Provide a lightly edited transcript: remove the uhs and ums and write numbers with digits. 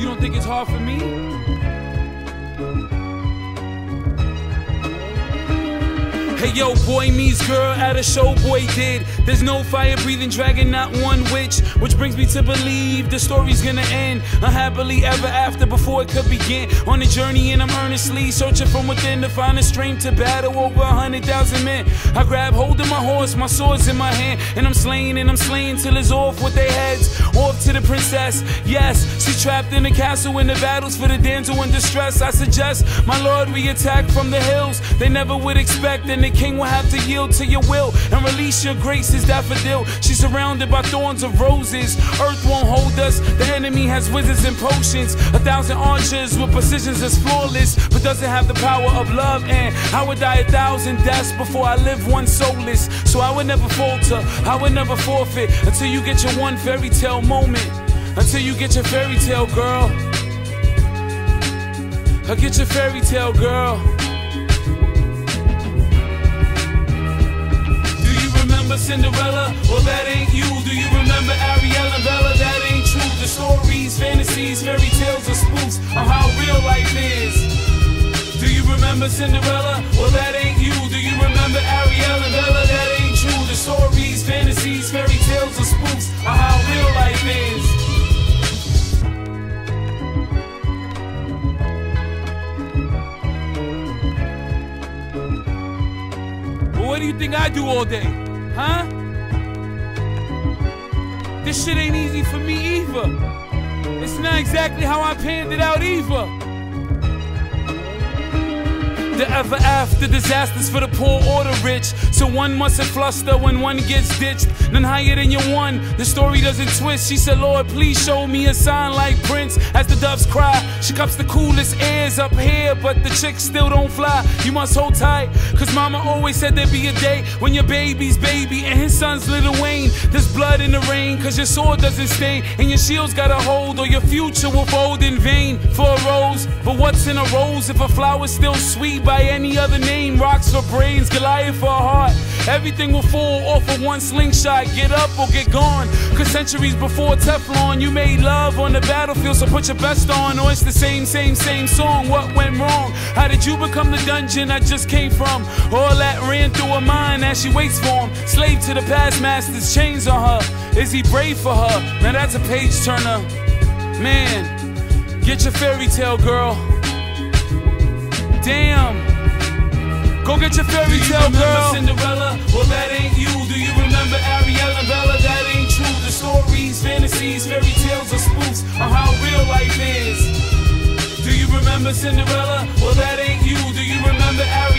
You don't think it's hard for me? Hey yo, boy meets girl at a show, boy did. There's no fire-breathing dragon, not one witch. Which brings me to believe the story's gonna end unhappily ever after before it could begin. On a journey and I'm earnestly searching from within to find the strength to battle over 100,000 men. I grab hold of my horse, my sword's in my hand, and I'm slaying till it's off with their heads. Off to the princess, yes, she's trapped in a castle in the battles for the damsel in distress. I suggest, my lord, we attack from the hills. They never would expect, and the king will have to yield to your will and release your grace as daffodil. She's surrounded by thorns of roses. Earth won't hold us. The enemy has wizards and potions. 1,000 archers with precisions that's flawless, but doesn't have the power of love. And I would die 1,000 deaths before I live one soulless. So I would never falter, I would never forfeit until you get your one fairy tale moment. Until you get your fairy tale, girl. I'll get your fairy tale, girl. Cinderella, well that ain't you. Do you remember Ariel and Bella? That ain't true. The stories, fantasies, fairy tales, or spoofs on how real life is. Do you remember Cinderella? Well that ain't you. Do you remember Ariel and Bella? That ain't true. The stories, fantasies, fairy tales, or spoofs on how real life is. Well, what do you think I do all day? Huh? This shit ain't easy for me either. It's not exactly how I panned it out either. The ever after disasters for the poor or the rich. So one mustn't fluster when one gets ditched. None higher than your one, the story doesn't twist. She said, Lord, please show me a sign like Prince. As the doves cry, she cups the coolest airs up here, but the chicks still don't fly. You must hold tight, cause mama always said there'd be a day when your baby's baby and his son's Lil Wayne. There's blood in the rain, cause your sword doesn't stain, and your shield's got a hold, or your future will fold in vain for a rose. But what's in a rose if a flower's still sweet by any other name? Rocks for brains, Goliath for a heart. Everything will fall off of one slingshot. Get up or get gone. Cause centuries before Teflon, you made love on the battlefield, so put your best on, or it's the same song. What went wrong? How did you become the dungeon I just came from? All that ran through her mind as she waits for him. Slave to the past masters, chains on her. Is he brave for her? Now that's a page turner. Man, get your fairy tale, girl. Damn. Go get your fairy tale, girl. Cinderella? Well, that ain't you. Do you remember Ariel and Bella? That ain't true. The stories, fantasies, fairy tales, or spoofs on how real life is. Do you remember Cinderella? Well, that ain't you. Do you remember Ariel?